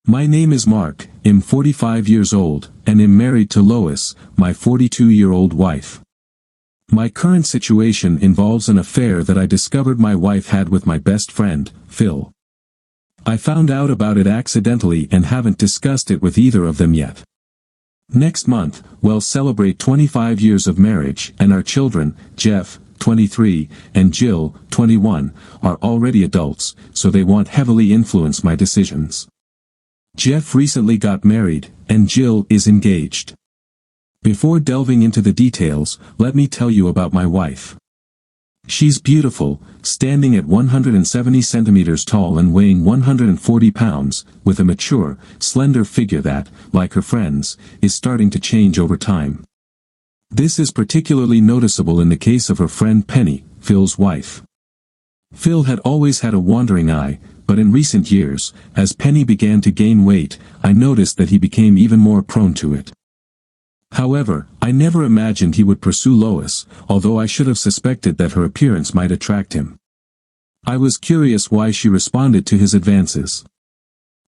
My name is Mark, am 45 years old, and am married to Lois, my 42-year-old wife. My current situation involves an affair that I discovered my wife had with my best friend, Phil. I found out about it accidentally and haven't discussed it with either of them yet. Next month, we'll celebrate 25 years of marriage, and our children, Jeff, 23, and Jill, 21, are already adults, so they won't heavily influence my decisions. Jeff recently got married, and Jill is engaged. Before delving into the details, let me tell you about my wife. She's beautiful, standing at 170 centimeters tall and weighing 140 pounds, with a mature, slender figure that, like her friends, is starting to change over time. This is particularly noticeable in the case of her friend Penny, Phil's wife. Phil had always had a wandering eye, but in recent years, as Penny began to gain weight, I noticed that he became even more prone to it. However, I never imagined he would pursue Lois, although I should have suspected that her appearance might attract him. I was curious why she responded to his advances.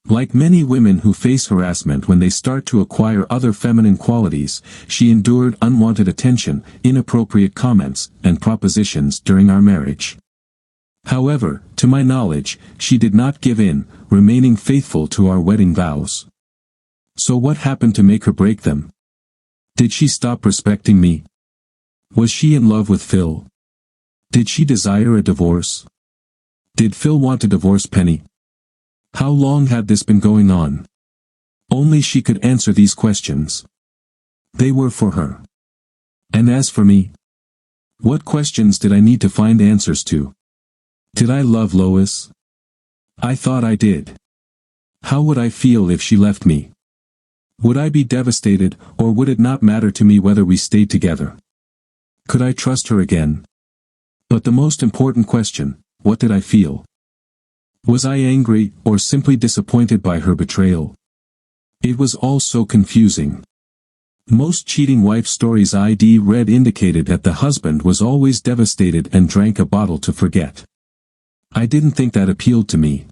Like many women who face harassment when they start to acquire other feminine qualities, she endured unwanted attention, inappropriate comments, and propositions during our marriage. However, to my knowledge, she did not give in, remaining faithful to our wedding vows. So what happened to make her break them? Did she stop respecting me? Was she in love with Phil? Did she desire a divorce? Did Phil want to divorce Penny? How long had this been going on? Only she could answer these questions. They were for her. And as for me, what questions did I need to find answers to? Did I love Lois? I thought I did. How would I feel if she left me? Would I be devastated, or would it not matter to me whether we stayed together? Could I trust her again? But the most important question, what did I feel? Was I angry, or simply disappointed by her betrayal? It was all so confusing. Most cheating wife stories I'd read indicated that the husband was always devastated and drank a bottle to forget. I didn't think that appealed to me.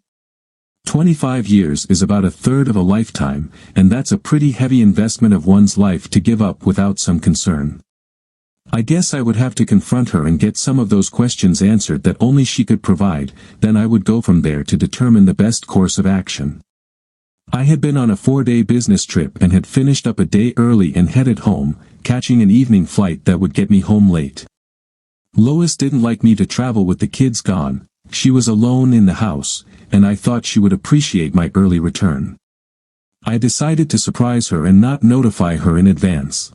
25 years is about a third of a lifetime, and that's a pretty heavy investment of one's life to give up without some concern. I guess I would have to confront her and get some of those questions answered that only she could provide, then I would go from there to determine the best course of action. I had been on a 4-day business trip and had finished up a day early and headed home, catching an evening flight that would get me home late. Lois didn't like me to travel with the kids gone. She was alone in the house, and I thought she would appreciate my early return. I decided to surprise her and not notify her in advance.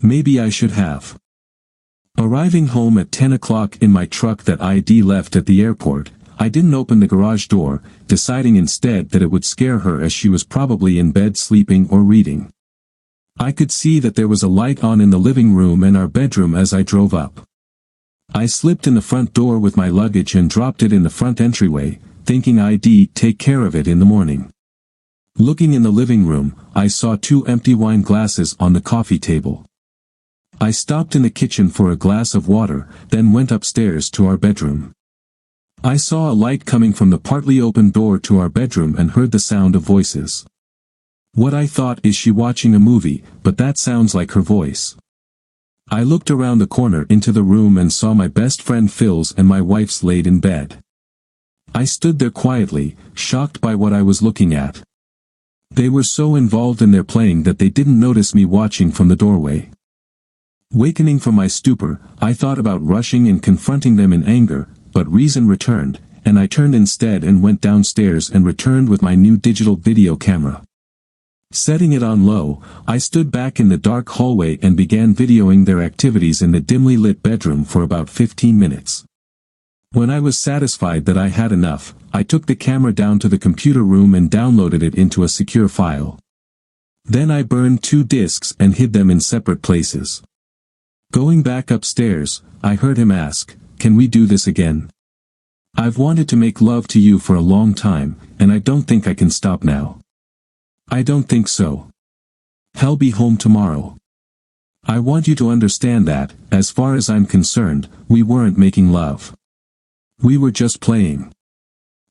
Maybe I should have. Arriving home at 10 o'clock in my truck that I'd left at the airport, I didn't open the garage door, deciding instead that it would scare her as she was probably in bed sleeping or reading. I could see that there was a light on in the living room and our bedroom as I drove up. I slipped in the front door with my luggage and dropped it in the front entryway, thinking I'd take care of it in the morning. Looking in the living room, I saw 2 empty wine glasses on the coffee table. I stopped in the kitchen for a glass of water, then went upstairs to our bedroom. I saw a light coming from the partly open door to our bedroom and heard the sound of voices. What I thought is she watching a movie, but that sounds like her voice. I looked around the corner into the room and saw my best friend Phil's and my wife's laid in bed. I stood there quietly, shocked by what I was looking at. They were so involved in their playing that they didn't notice me watching from the doorway. Wakening from my stupor, I thought about rushing and confronting them in anger, but reason returned, and I turned instead and went downstairs and returned with my new digital video camera. Setting it on low, I stood back in the dark hallway and began videoing their activities in the dimly lit bedroom for about 15 minutes. When I was satisfied that I had enough, I took the camera down to the computer room and downloaded it into a secure file. Then I burned 2 discs and hid them in separate places. Going back upstairs, I heard him ask, "Can we do this again? I've wanted to make love to you for a long time, and I don't think I can stop now." "I don't think so. He'll be home tomorrow. I want you to understand that, as far as I'm concerned, we weren't making love. We were just playing.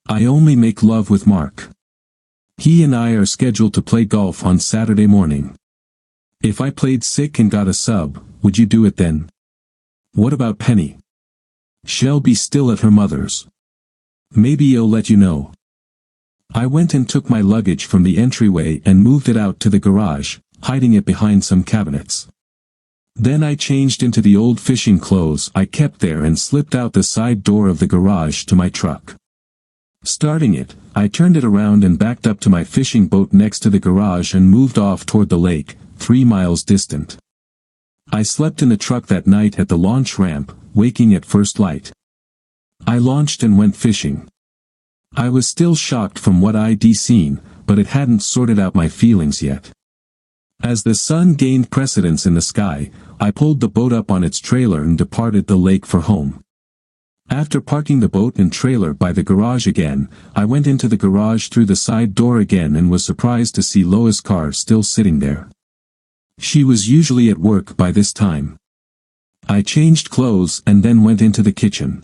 I only make love with Mark. He and I are scheduled to play golf on Saturday morning. If I played sick and got a sub, would you do it then? What about Penny? She'll be still at her mother's. Maybe he'll let you know. I went and took my luggage from the entryway and moved it out to the garage, hiding it behind some cabinets. Then I changed into the old fishing clothes I kept there and slipped out the side door of the garage to my truck. Starting it, I turned it around and backed up to my fishing boat next to the garage and moved off toward the lake, 3 miles distant. I slept in the truck that night at the launch ramp, waking at first light. I launched and went fishing. I was still shocked from what I'd seen, but it hadn't sorted out my feelings yet. As the sun gained precedence in the sky, I pulled the boat up on its trailer and departed the lake for home. After parking the boat and trailer by the garage again, I went into the garage through the side door again and was surprised to see Lois' car still sitting there. She was usually at work by this time. I changed clothes and then went into the kitchen.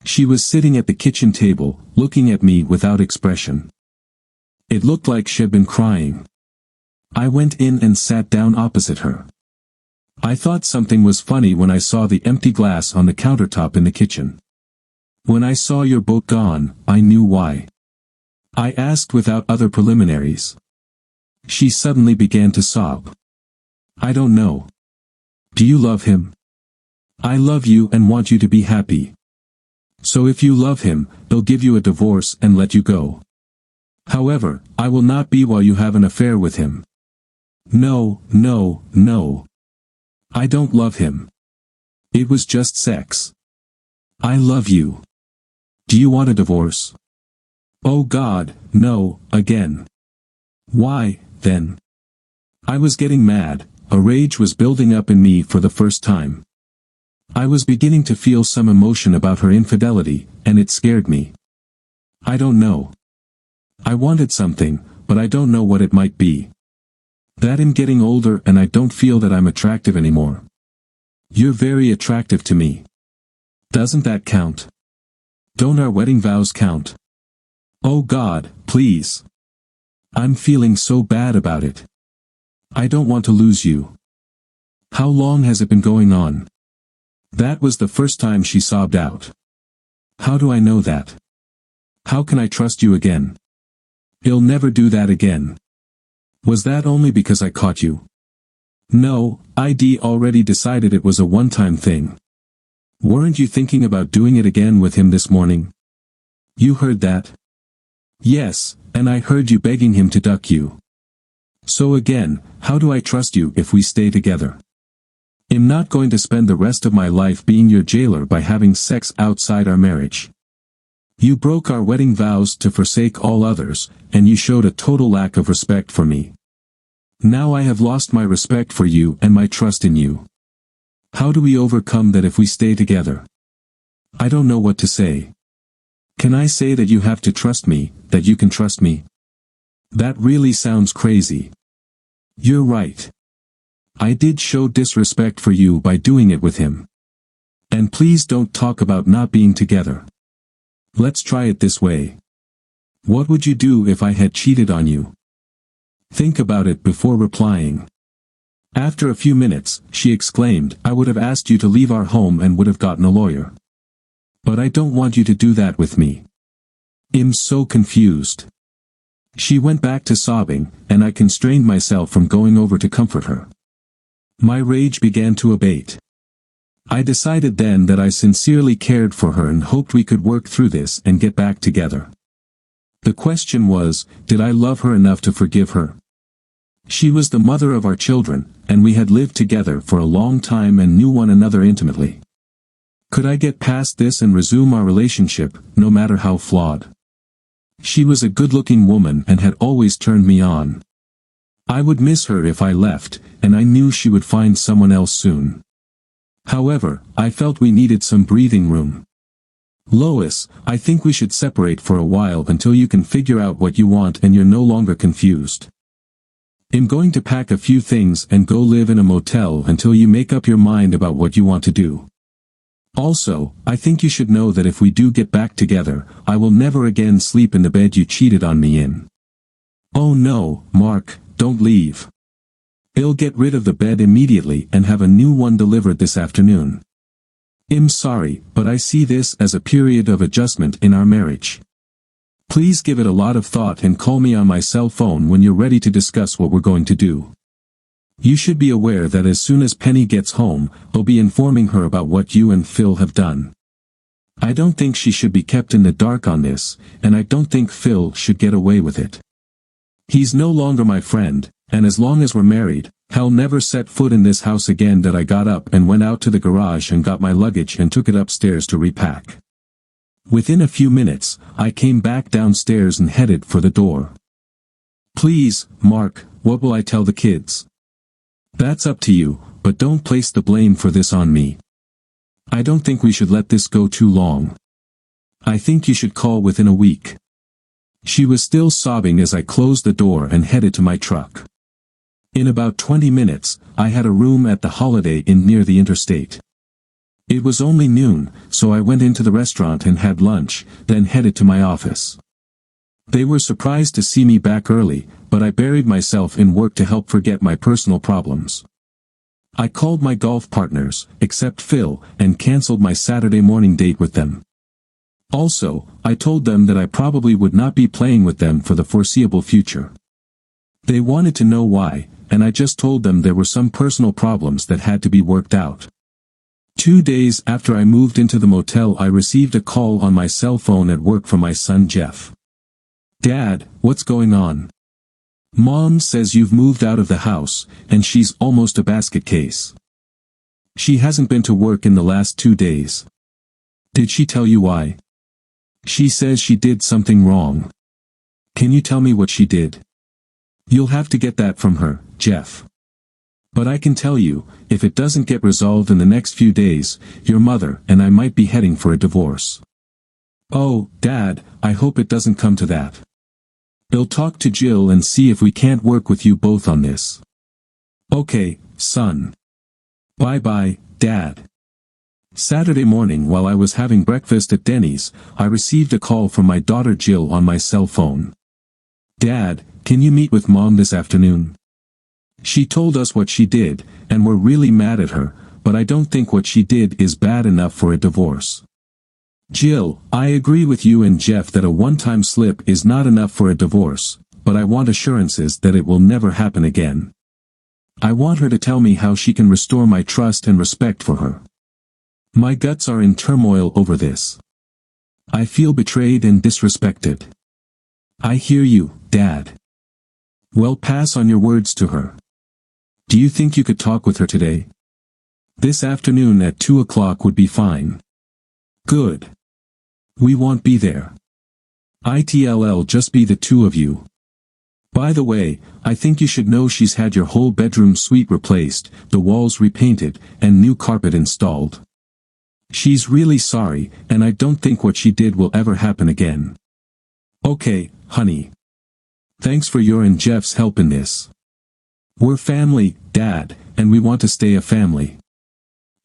She was sitting at the kitchen table, looking at me without expression. It looked like she'd been crying. I went in and sat down opposite her. I thought something was funny when I saw the empty glass on the countertop in the kitchen. When I saw your boat gone, I knew why. I asked without other preliminaries. She suddenly began to sob. I don't know. Do you love him? I love you and want you to be happy. So if you love him, he'll give you a divorce and let you go. However, I will not be while you have an affair with him. No, no, no. I don't love him. It was just sex. I love you. Do you want a divorce? Oh God, no, again. Why, then? I was getting mad, a rage was building up in me for the first time. I was beginning to feel some emotion about her infidelity, and it scared me. I don't know. I wanted something, but I don't know what it might be. That I'm getting older and I don't feel that I'm attractive anymore. You're very attractive to me. Doesn't that count? Don't our wedding vows count? Oh God, please. I'm feeling so bad about it. I don't want to lose you. How long has it been going on? That was the first time she sobbed out. How do I know that? How can I trust you again? He'll never do that again. Was that only because I caught you? No, I'd already decided it was a one-time thing. Weren't you thinking about doing it again with him this morning? You heard that? Yes, and I heard you begging him to duck you. So again, how do I trust you if we stay together? I'm not going to spend the rest of my life being your jailer by having sex outside our marriage. You broke our wedding vows to forsake all others, and you showed a total lack of respect for me. Now I have lost my respect for you and my trust in you. How do we overcome that if we stay together? I don't know what to say. Can I say that you have to trust me, that you can trust me? That really sounds crazy. You're right. I did show disrespect for you by doing it with him. And please don't talk about not being together. Let's try it this way. What would you do if I had cheated on you? Think about it before replying. After a few minutes, she exclaimed, I would have asked you to leave our home and would have gotten a lawyer. But I don't want you to do that with me. I'm so confused. She went back to sobbing, and I constrained myself from going over to comfort her. My rage began to abate. I decided then that I sincerely cared for her and hoped we could work through this and get back together. The question was, did I love her enough to forgive her? She was the mother of our children, and we had lived together for a long time and knew one another intimately. Could I get past this and resume our relationship, no matter how flawed? She was a good-looking woman and had always turned me on. I would miss her if I left, and I knew she would find someone else soon. However, I felt we needed some breathing room. Lois, I think we should separate for a while until you can figure out what you want and you're no longer confused. I'm going to pack a few things and go live in a motel until you make up your mind about what you want to do. Also, I think you should know that if we do get back together, I will never again sleep in the bed you cheated on me in. Oh no, Mark, don't leave. I'll get rid of the bed immediately and have a new one delivered this afternoon. I'm sorry, but I see this as a period of adjustment in our marriage. Please give it a lot of thought and call me on my cell phone when you're ready to discuss what we're going to do. You should be aware that as soon as Penny gets home, I'll be informing her about what you and Phil have done. I don't think she should be kept in the dark on this, and I don't think Phil should get away with it. He's no longer my friend, and as long as we're married, I'll never set foot in this house again. That I got up and went out to the garage and got my luggage and took it upstairs to repack. Within a few minutes, I came back downstairs and headed for the door. Please, Mark, what will I tell the kids? That's up to you, but don't place the blame for this on me. I don't think we should let this go too long. I think you should call within a week. She was still sobbing as I closed the door and headed to my truck. In about 20 minutes, I had a room at the Holiday Inn near the interstate. It was only noon, so I went into the restaurant and had lunch, then headed to my office. They were surprised to see me back early, but I buried myself in work to help forget my personal problems. I called my golf partners, except Phil, and canceled my Saturday morning date with them. Also, I told them that I probably would not be playing with them for the foreseeable future. They wanted to know why, and I just told them there were some personal problems that had to be worked out. 2 days after I moved into the motel, I received a call on my cell phone at work from my son Jeff. Dad, what's going on? Mom says you've moved out of the house, and she's almost a basket case. She hasn't been to work in the last 2 days. Did she tell you why? She says she did something wrong. Can you tell me what she did? You'll have to get that from her, Jeff. But I can tell you, if it doesn't get resolved in the next few days, your mother and I might be heading for a divorce. Oh, Dad, I hope it doesn't come to that. I'll talk to Jill and see if we can't work with you both on this. Okay, son. Bye-bye, Dad. Saturday morning, while I was having breakfast at Denny's, I received a call from my daughter Jill on my cell phone. Dad, can you meet with Mom this afternoon? She told us what she did, and we're really mad at her, but I don't think what she did is bad enough for a divorce. Jill, I agree with you and Jeff that a one-time slip is not enough for a divorce, but I want assurances that it will never happen again. I want her to tell me how she can restore my trust and respect for her. My guts are in turmoil over this. I feel betrayed and disrespected. I hear you, Dad. Well, pass on your words to her. Do you think you could talk with her today? This afternoon at 2 o'clock would be fine. Good. We won't be there. It'll just be the two of you. By the way, I think you should know she's had your whole bedroom suite replaced, the walls repainted, and new carpet installed. She's really sorry, and I don't think what she did will ever happen again. Okay, honey. Thanks for your and Jeff's help in this. We're family, Dad, and we want to stay a family.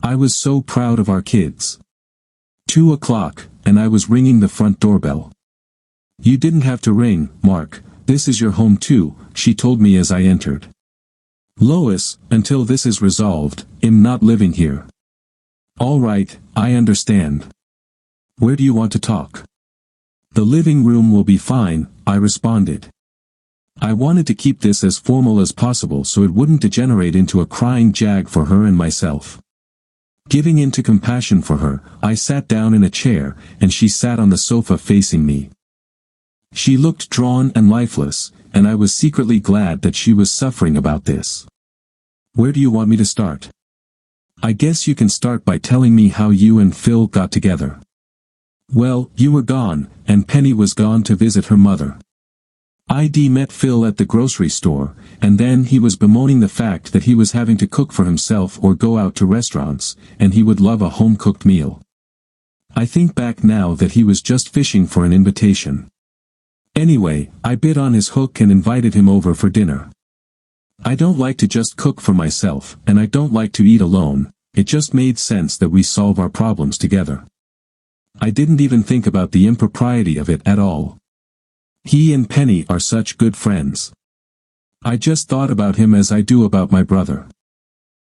I was so proud of our kids. 2 o'clock, and I was ringing the front doorbell. You didn't have to ring, Mark, this is your home too, she told me as I entered. Lois, until this is resolved, I'm not living here. All right, I understand. Where do you want to talk? The living room will be fine, I responded. I wanted to keep this as formal as possible so it wouldn't degenerate into a crying jag for her and myself. Giving in to compassion for her, I sat down in a chair, and she sat on the sofa facing me. She looked drawn and lifeless, and I was secretly glad that she was suffering about this. Where do you want me to start? I guess you can start by telling me how you and Phil got together. Well, you were gone, and Penny was gone to visit her mother. I met Phil at the grocery store, and then he was bemoaning the fact that he was having to cook for himself or go out to restaurants, and he would love a home-cooked meal. I think back now that he was just fishing for an invitation. Anyway, I bit on his hook and invited him over for dinner. I don't like to just cook for myself, and I don't like to eat alone. It just made sense that we solve our problems together. I didn't even think about the impropriety of it at all. He and Penny are such good friends. I just thought about him as I do about my brother.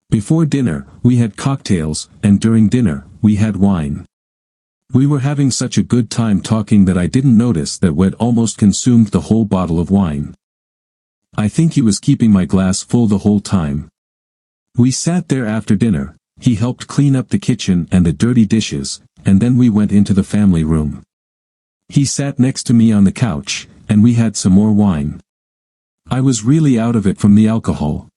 Before dinner, we had cocktails, and during dinner, we had wine. We were having such a good time talking that I didn't notice that we'd almost consumed the whole bottle of wine. I think he was keeping my glass full the whole time. We sat there after dinner, he helped clean up the kitchen and the dirty dishes, and then we went into the family room. He sat next to me on the couch, and we had some more wine. I was really out of it from the alcohol.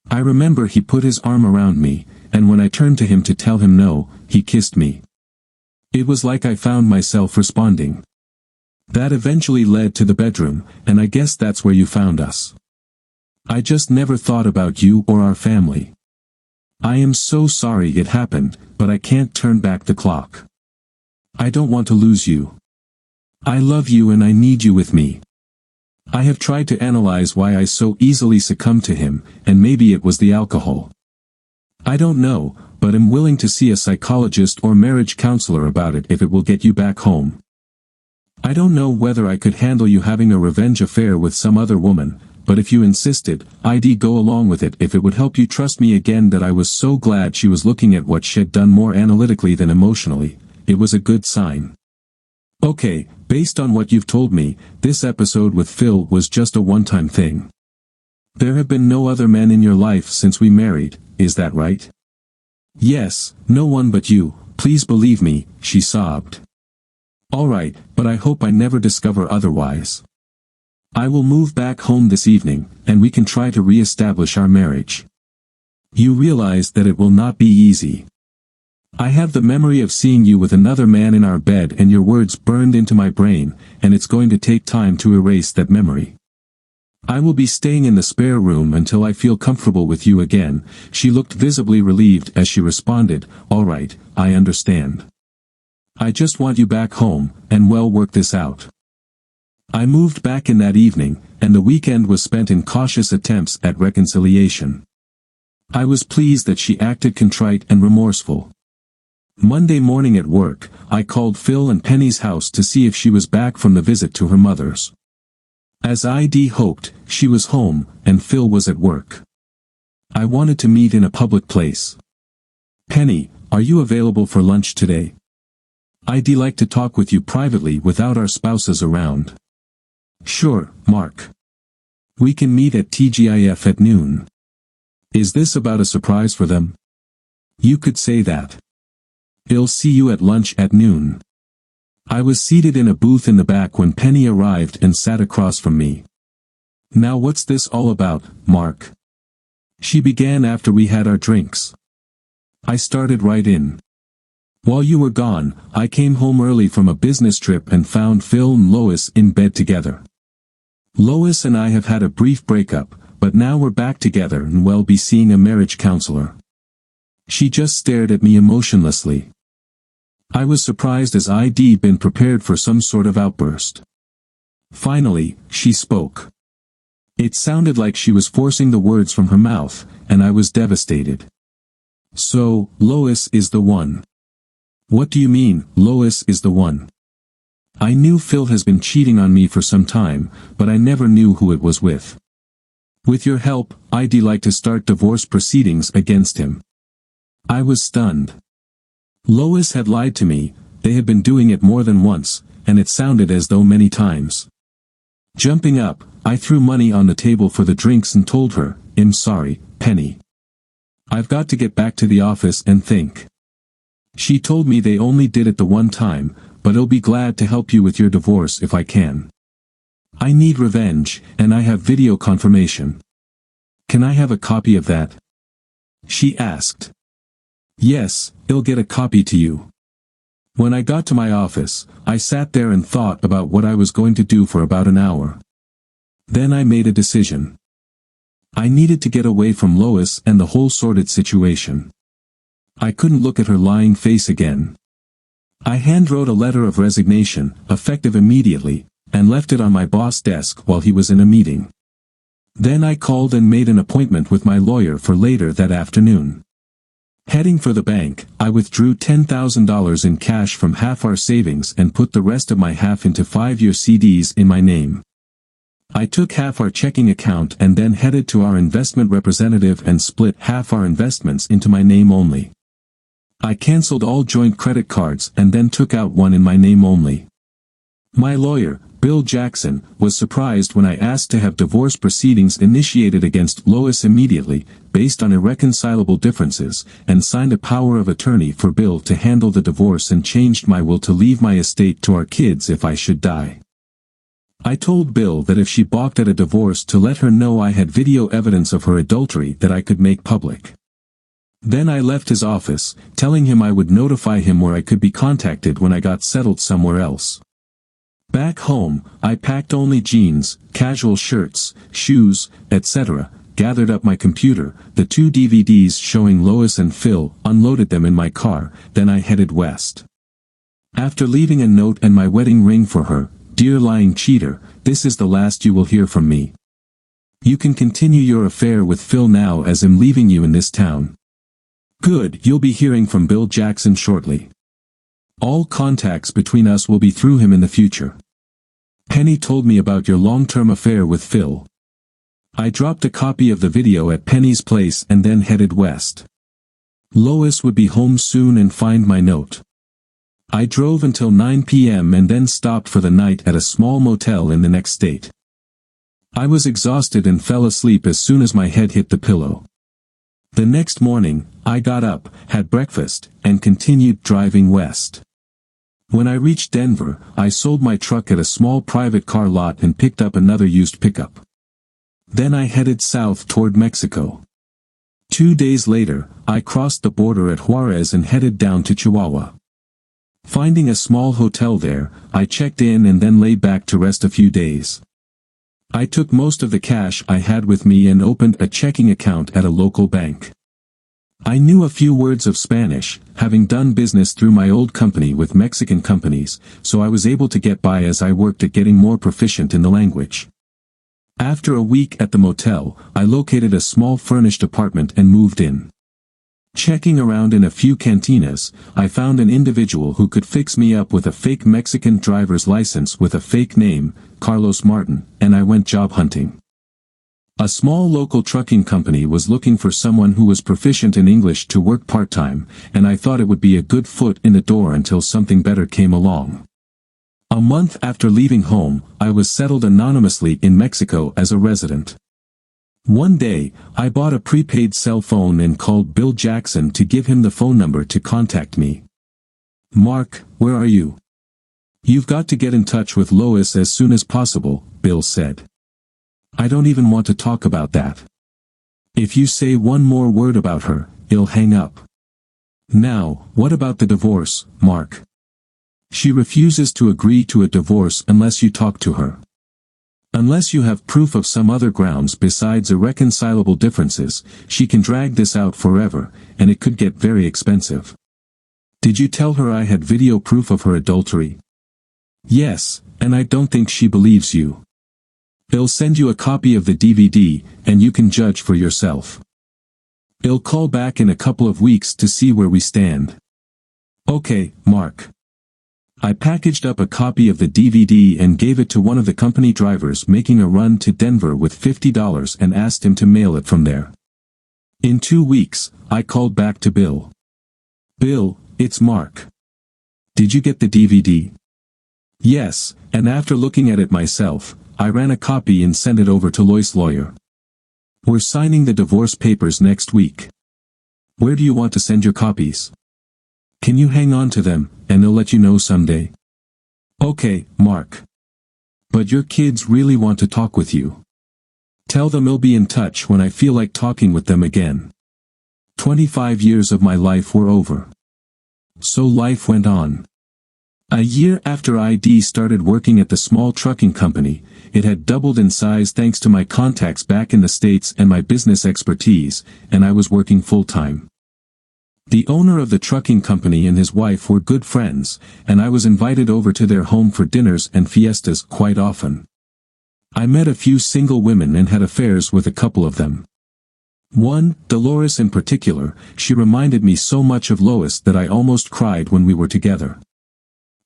I remember he put his arm around me, and when I turned to him to tell him no, he kissed me. It was like I found myself responding. That eventually led to the bedroom, and I guess that's where you found us. I just never thought about you or our family. I am so sorry it happened, but I can't turn back the clock. I don't want to lose you. I love you and I need you with me. I have tried to analyze why I so easily succumbed to him, and maybe it was the alcohol. I don't know, but am willing to see a psychologist or marriage counselor about it if it will get you back home. I don't know whether I could handle you having a revenge affair with some other woman, but if you insisted, I'd go along with it if it would help you trust me again that I was so glad she was looking at what she'd done more analytically than emotionally. It was a good sign. Okay, based on what you've told me, this episode with Phil was just a one-time thing. There have been no other men in your life since we married, is that right? Yes, no one but you, please believe me, she sobbed. Alright, but I hope I never discover otherwise. I will move back home this evening, and we can try to re-establish our marriage. You realize that it will not be easy. I have the memory of seeing you with another man in our bed and your words burned into my brain, and it's going to take time to erase that memory. I will be staying in the spare room until I feel comfortable with you again. She looked visibly relieved as she responded, all right, I understand. I just want you back home, and we'll work this out. I moved back in that evening, and the weekend was spent in cautious attempts at reconciliation. I was pleased that she acted contrite and remorseful. Monday morning at work, I called Phil and Penny's house to see if she was back from the visit to her mother's. As I'd hoped, she was home, and Phil was at work. I wanted to meet in a public place. Penny, are you available for lunch today? I'd like to talk with you privately without our spouses around. Sure, Mark. We can meet at TGIF at noon. Is this about a surprise for them? You could say that. I'll see you at lunch at noon. I was seated in a booth in the back when Penny arrived and sat across from me. Now what's this all about, Mark? She began after we had our drinks. I started right in. While you were gone, I came home early from a business trip and found Phil and Lois in bed together. Lois and I have had a brief breakup, but now we're back together and we'll be seeing a marriage counselor. She just stared at me emotionlessly. I was surprised as I'd been prepared for some sort of outburst. Finally, she spoke. It sounded like she was forcing the words from her mouth, and I was devastated. So, Lois is the one. What do you mean, Lois is the one? I knew Phil has been cheating on me for some time, but I never knew who it was with. With your help, I'd like to start divorce proceedings against him. I was stunned. Lois had lied to me, they had been doing it more than once, and it sounded as though many times. Jumping up, I threw money on the table for the drinks and told her, I'm sorry, Penny. I've got to get back to the office and think. She told me they only did it the one time, but I'll be glad to help you with your divorce if I can. I need revenge, and I have video confirmation. Can I have a copy of that? She asked. Yes, I'll get a copy to you. When I got to my office, I sat there and thought about what I was going to do for about an hour. Then I made a decision. I needed to get away from Lois and the whole sordid situation. I couldn't look at her lying face again. I handwrote a letter of resignation, effective immediately, and left it on my boss' desk while he was in a meeting. Then I called and made an appointment with my lawyer for later that afternoon. Heading for the bank, I withdrew $10,000 in cash from half our savings and put the rest of my half into 5-year CDs in my name. I took half our checking account and then headed to our investment representative and split half our investments into my name only. I canceled all joint credit cards and then took out one in my name only. My lawyer, Bill Jackson, was surprised when I asked to have divorce proceedings initiated against Lois immediately, based on irreconcilable differences, and signed a power of attorney for Bill to handle the divorce and changed my will to leave my estate to our kids if I should die. I told Bill that if she balked at a divorce to let her know I had video evidence of her adultery that I could make public. Then I left his office, telling him I would notify him where I could be contacted when I got settled somewhere else. Back home, I packed only jeans, casual shirts, shoes, etc., gathered up my computer, the 2 DVDs showing Lois and Phil, unloaded them in my car, then I headed west. After leaving a note and my wedding ring for her, "Dear lying cheater, this is the last you will hear from me. You can continue your affair with Phil now as I'm leaving you in this town. Good, you'll be hearing from Bill Jackson shortly. All contacts between us will be through him in the future. Penny told me about your long-term affair with Phil." I dropped a copy of the video at Penny's place and then headed west. Lois would be home soon and find my note. I drove until 9 p.m. and then stopped for the night at a small motel in the next state. I was exhausted and fell asleep as soon as my head hit the pillow. The next morning, I got up, had breakfast, and continued driving west. When I reached Denver, I sold my truck at a small private car lot and picked up another used pickup. Then I headed south toward Mexico. 2 days later, I crossed the border at Juarez and headed down to Chihuahua. Finding a small hotel there, I checked in and then lay back to rest a few days. I took most of the cash I had with me and opened a checking account at a local bank. I knew a few words of Spanish, having done business through my old company with Mexican companies, so I was able to get by as I worked at getting more proficient in the language. After a week at the motel, I located a small furnished apartment and moved in. Checking around in a few cantinas, I found an individual who could fix me up with a fake Mexican driver's license with a fake name, Carlos Martin, and I went job hunting. A small local trucking company was looking for someone who was proficient in English to work part-time, and I thought it would be a good foot in the door until something better came along. A month after leaving home, I was settled anonymously in Mexico as a resident. One day, I bought a prepaid cell phone and called Bill Jackson to give him the phone number to contact me. "Mark, where are you? You've got to get in touch with Lois as soon as possible," Bill said. "I don't even want to talk about that. If you say one more word about her, he'll hang up. Now, what about the divorce, Mark? She refuses to agree to a divorce unless you talk to her. Unless you have proof of some other grounds besides irreconcilable differences, she can drag this out forever, and it could get very expensive. Did you tell her I had video proof of her adultery?" "Yes, and I don't think she believes you. He'll send you a copy of the DVD, and you can judge for yourself. He'll call back in a couple of weeks to see where we stand." "Okay, Mark." I packaged up a copy of the DVD and gave it to one of the company drivers making a run to Denver with $50 and asked him to mail it from there. In 2 weeks, I called back to Bill. "Bill, it's Mark. Did you get the DVD?" "Yes, and after looking at it myself, I ran a copy and sent it over to Lois' lawyer. We're signing the divorce papers next week. Where do you want to send your copies? Can you hang on to them, and they'll let you know someday?" "Okay, Mark. But your kids really want to talk with you. Tell them I'll be in touch when I feel like talking with them again." 25 years of my life were over. So life went on. A year after ID started working at the small trucking company, it had doubled in size thanks to my contacts back in the States and my business expertise, and I was working full-time. The owner of the trucking company and his wife were good friends, and I was invited over to their home for dinners and fiestas quite often. I met a few single women and had affairs with a couple of them. One, Dolores in particular, she reminded me so much of Lois that I almost cried when we were together.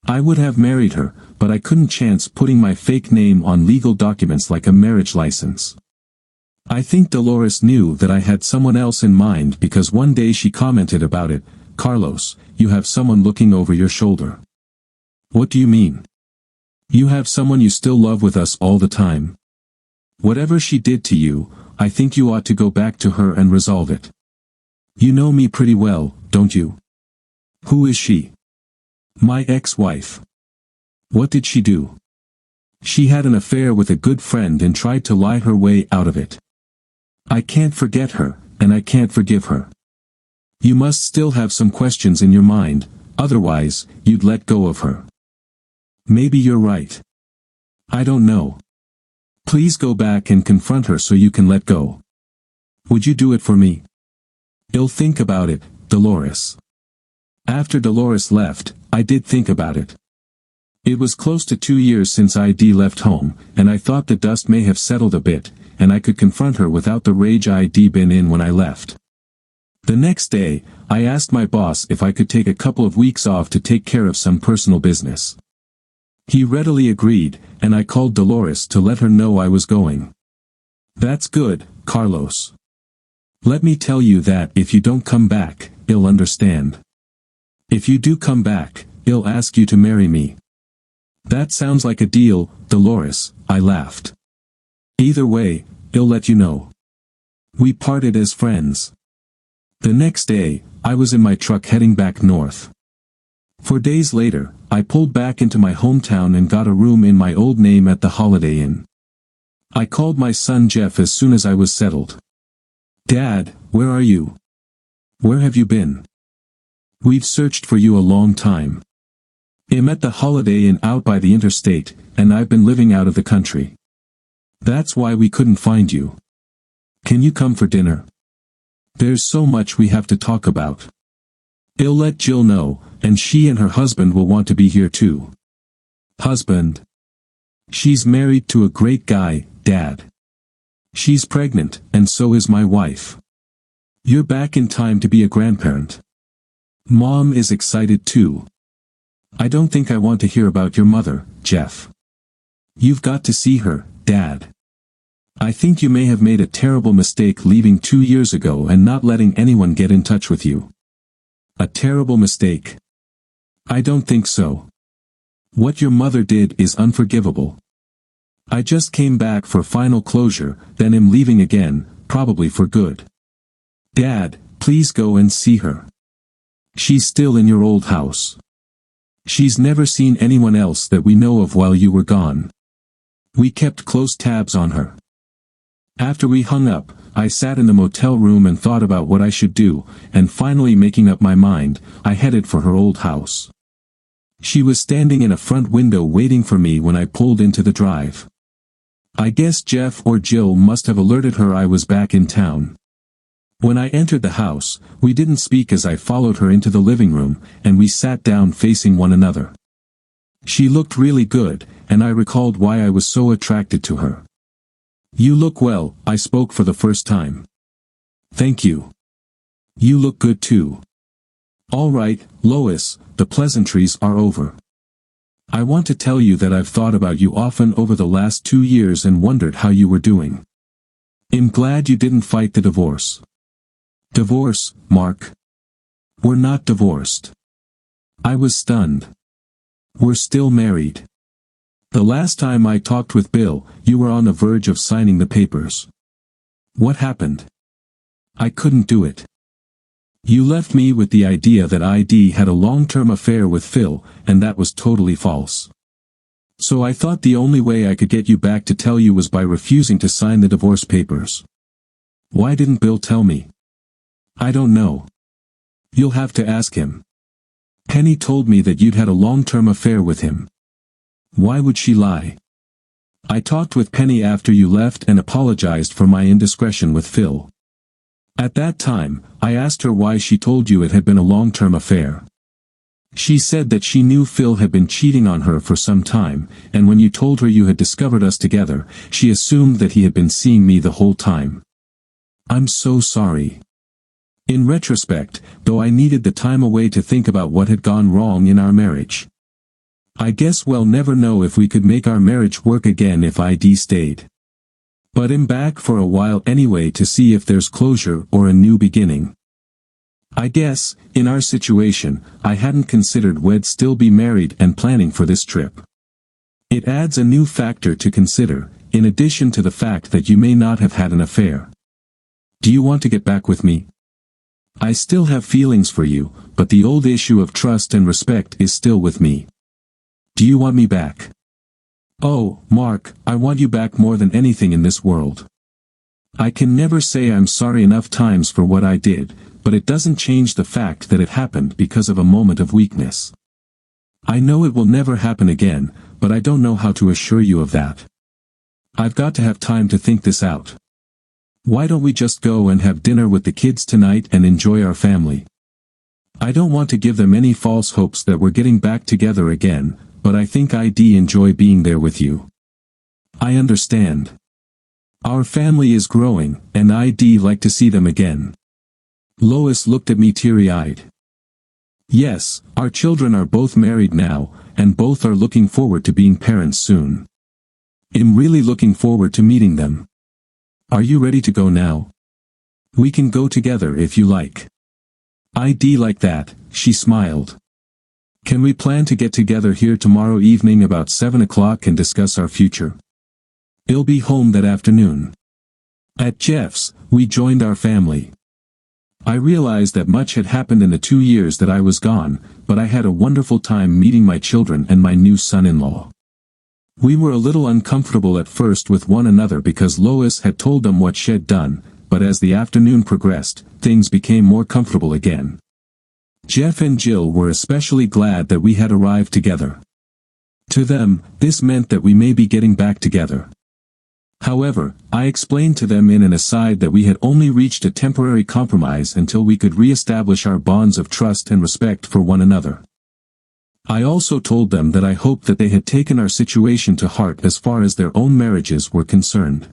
I would have married her, but I couldn't chance putting my fake name on legal documents like a marriage license. I think Dolores knew that I had someone else in mind because one day she commented about it, "Carlos, you have someone looking over your shoulder." What do you mean? You have someone you still love with us all the time. Whatever she did to you, I think you ought to go back to her and resolve it. You know me pretty well, don't you? Who is she? My ex-wife. What did she do? She had an affair with a good friend and tried to lie her way out of it. I can't forget her, and I can't forgive her. You must still have some questions in your mind, otherwise, you'd let go of her. Maybe you're right. I don't know. Please go back and confront her so you can let go. Would you do it for me? I'll think about it, Dolores. After Dolores left, I did think about it. It was close to 2 years since ID left home, and I thought the dust may have settled a bit, and I could confront her without the rage I'd been in when I left. The next day, I asked my boss if I could take a couple of weeks off to take care of some personal business. He readily agreed, and I called Dolores to let her know I was going. That's good, Carlos. Let me tell you that if you don't come back, I'll understand. If you do come back, I'll ask you to marry me. That sounds like a deal, Dolores, I laughed. Either way, I'll let you know. We parted as friends. The next day, I was in my truck heading back north. 4 days later, I pulled back into my hometown and got a room in my old name at the Holiday Inn. I called my son Jeff as soon as I was settled. "Dad, where are you? Where have you been? We've searched for you a long time. I'm at the Holiday Inn out by the interstate, and I've been living out of the country. That's why we couldn't find you. Can you come for dinner? There's so much we have to talk about. I'll let Jill know, and she and her husband will want to be here too." Husband? She's married to a great guy, Dad. She's pregnant, and so is my wife. You're back in time to be a grandparent. Mom is excited too. I don't think I want to hear about your mother, Jeff. You've got to see her, Dad. I think you may have made a terrible mistake leaving 2 years ago and not letting anyone get in touch with you. A terrible mistake? I don't think so. What your mother did is unforgivable. I just came back for final closure, then am leaving again, probably for good. Dad, please go and see her. She's still in your old house. She's never seen anyone else that we know of while you were gone. We kept close tabs on her. After we hung up, I sat in the motel room and thought about what I should do, and finally making up my mind, I headed for her old house. She was standing in a front window waiting for me when I pulled into the drive. I guess Jeff or Jill must have alerted her I was back in town. When I entered the house, we didn't speak as I followed her into the living room, and we sat down facing one another. She looked really good, and I recalled why I was so attracted to her. "You look well," I spoke for the first time. "Thank you. You look good too. All right, Lois, the pleasantries are over. I want to tell you that I've thought about you often over the last 2 years and wondered how you were doing. I'm glad you didn't fight the divorce." "Divorce, Mark? We're not divorced." I was stunned. "We're still married. The last time I talked with Bill, you were on the verge of signing the papers. What happened?" "I couldn't do it. You left me with the idea that ID had a long-term affair with Phil, and that was totally false. So I thought the only way I could get you back to tell you was by refusing to sign the divorce papers. Why didn't Bill tell me?" "I don't know. You'll have to ask him. Penny told me that you'd had a long-term affair with him. Why would she lie?" "I talked with Penny after you left and apologized for my indiscretion with Phil. At that time, I asked her why she told you it had been a long-term affair. She said that she knew Phil had been cheating on her for some time, and when you told her you had discovered us together, she assumed that he had been seeing me the whole time. I'm so sorry. In retrospect, though, I needed the time away to think about what had gone wrong in our marriage. I guess we'll never know if we could make our marriage work again if ID stayed. But I'm back for a while anyway to see if there's closure or a new beginning. I guess, in our situation, I hadn't considered we'd still be married and planning for this trip. It adds a new factor to consider, in addition to the fact that you may not have had an affair. Do you want to get back with me? I still have feelings for you, but the old issue of trust and respect is still with me. Do you want me back? Oh, Mark, I want you back more than anything in this world. I can never say I'm sorry enough times for what I did, but it doesn't change the fact that it happened because of a moment of weakness. I know it will never happen again, but I don't know how to assure you of that. I've got to have time to think this out. Why don't we just go and have dinner with the kids tonight and enjoy our family? I don't want to give them any false hopes that we're getting back together again, but I think I'd enjoy being there with you. I understand. Our family is growing, and I'd like to see them again. Lois looked at me teary-eyed. Yes, our children are both married now, and both are looking forward to being parents soon. I'm really looking forward to meeting them. Are you ready to go now? We can go together if you like. I'd like that, she smiled. Can we plan to get together here tomorrow evening about 7 o'clock and discuss our future? I'll be home that afternoon. At Jeff's, we joined our family. I realized that much had happened in the 2 years that I was gone, but I had a wonderful time meeting my children and my new son-in-law. We were a little uncomfortable at first with one another because Lois had told them what she'd done, but as the afternoon progressed, things became more comfortable again. Jeff and Jill were especially glad that we had arrived together. To them, this meant that we may be getting back together. However, I explained to them in an aside that we had only reached a temporary compromise until we could re-establish our bonds of trust and respect for one another. I also told them that I hoped that they had taken our situation to heart as far as their own marriages were concerned.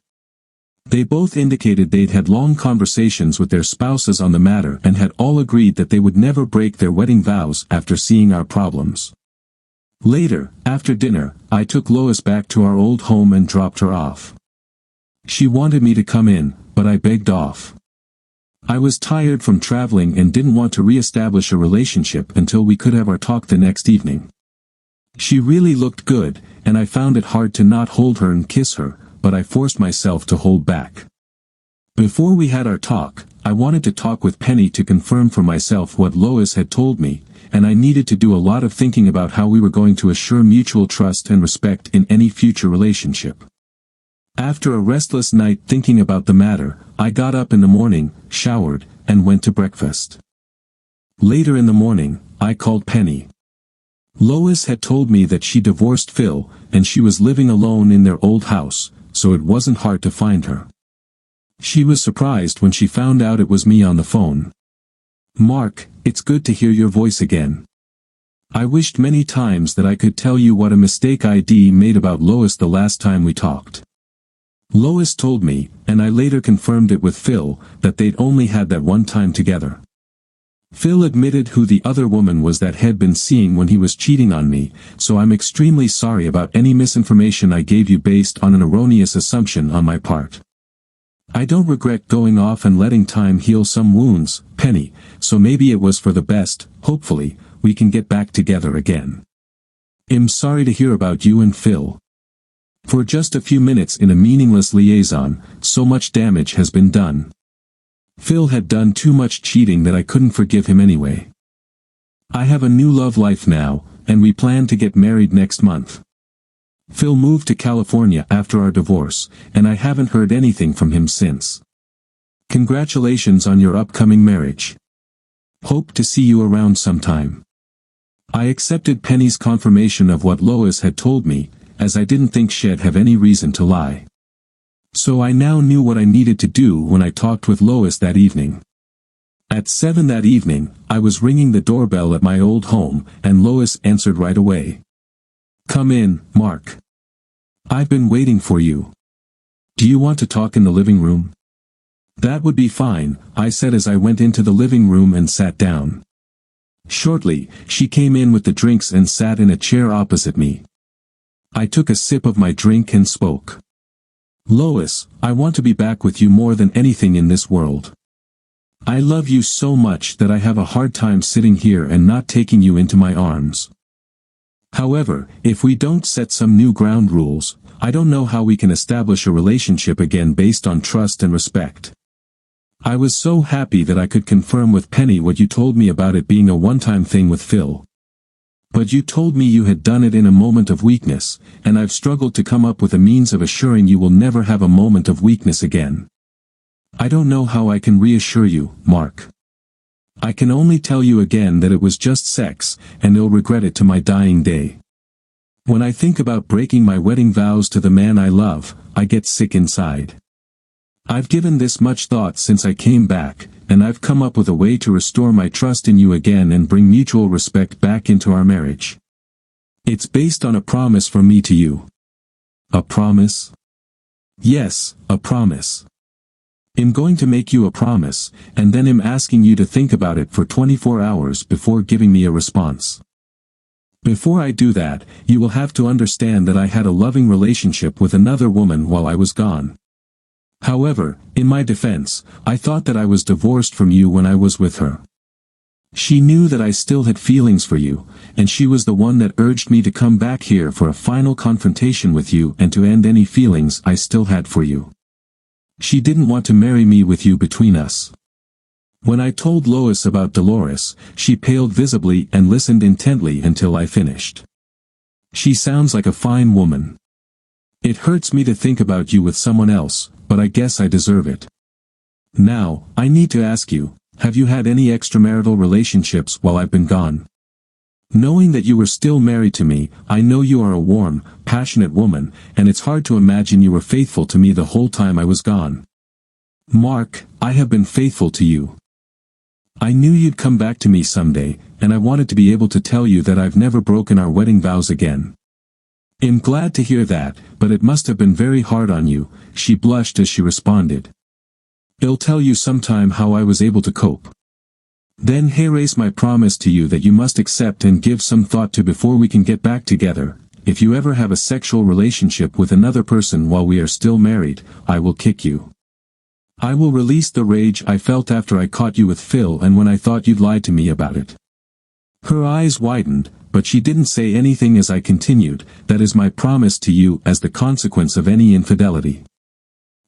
They both indicated they'd had long conversations with their spouses on the matter and had all agreed that they would never break their wedding vows after seeing our problems. Later, after dinner, I took Lois back to our old home and dropped her off. She wanted me to come in, but I begged off. I was tired from traveling and didn't want to re-establish a relationship until we could have our talk the next evening. She really looked good, and I found it hard to not hold her and kiss her, but I forced myself to hold back. Before we had our talk, I wanted to talk with Penny to confirm for myself what Lois had told me, and I needed to do a lot of thinking about how we were going to assure mutual trust and respect in any future relationship. After a restless night thinking about the matter, I got up in the morning, showered, and went to breakfast. Later in the morning, I called Penny. Lois had told me that she divorced Phil, and she was living alone in their old house, so it wasn't hard to find her. She was surprised when she found out it was me on the phone. Mark, it's good to hear your voice again. I wished many times that I could tell you what a mistake I'd made about Lois the last time we talked. Lois told me, and I later confirmed it with Phil, that they'd only had that one time together. Phil admitted who the other woman was that had been seeing when he was cheating on me, so I'm extremely sorry about any misinformation I gave you based on an erroneous assumption on my part. I don't regret going off and letting time heal some wounds, Penny, so maybe it was for the best. Hopefully, we can get back together again. I'm sorry to hear about you and Phil. For just a few minutes in a meaningless liaison, so much damage has been done. Phil had done too much cheating that I couldn't forgive him anyway. I have a new love life now, and we plan to get married next month. Phil moved to California after our divorce, and I haven't heard anything from him since. Congratulations on your upcoming marriage. Hope to see you around sometime. I accepted Penny's confirmation of what Lois had told me, as I didn't think she'd have any reason to lie. So I now knew what I needed to do when I talked with Lois that evening. At 7 that evening, I was ringing the doorbell at my old home, and Lois answered right away. Come in, Mark. I've been waiting for you. Do you want to talk in the living room? That would be fine, I said as I went into the living room and sat down. Shortly, she came in with the drinks and sat in a chair opposite me. I took a sip of my drink and spoke. Lois, I want to be back with you more than anything in this world. I love you so much that I have a hard time sitting here and not taking you into my arms. However, if we don't set some new ground rules, I don't know how we can establish a relationship again based on trust and respect. I was so happy that I could confirm with Penny what you told me about it being a one-time thing with Phil. But you told me you had done it in a moment of weakness, and I've struggled to come up with a means of assuring you will never have a moment of weakness again. I don't know how I can reassure you, Mark. I can only tell you again that it was just sex, and you'll regret it to my dying day. When I think about breaking my wedding vows to the man I love, I get sick inside. I've given this much thought since I came back, and I've come up with a way to restore my trust in you again and bring mutual respect back into our marriage. It's based on a promise from me to you. A promise? Yes, a promise. I'm going to make you a promise, and then I'm asking you to think about it for 24 hours before giving me a response. Before I do that, you will have to understand that I had a loving relationship with another woman while I was gone. However, in my defense, I thought that I was divorced from you when I was with her. She knew that I still had feelings for you, and she was the one that urged me to come back here for a final confrontation with you and to end any feelings I still had for you. She didn't want to marry me with you between us. When I told Lois about Dolores, she paled visibly and listened intently until I finished. She sounds like a fine woman. It hurts me to think about you with someone else, but I guess I deserve it. Now, I need to ask you, have you had any extramarital relationships while I've been gone? Knowing that you were still married to me, I know you are a warm, passionate woman, and it's hard to imagine you were faithful to me the whole time I was gone. Mark, I have been faithful to you. I knew you'd come back to me someday, and I wanted to be able to tell you that I've never broken our wedding vows again. I'm glad to hear that, but it must have been very hard on you, she blushed as she responded. I'll tell you sometime how I was able to cope. Then here's my promise to you that you must accept and give some thought to before we can get back together. If you ever have a sexual relationship with another person while we are still married, I will kick you. I will release the rage I felt after I caught you with Phil and when I thought you'd lied to me about it. Her eyes widened, but she didn't say anything as I continued. That is my promise to you as the consequence of any infidelity.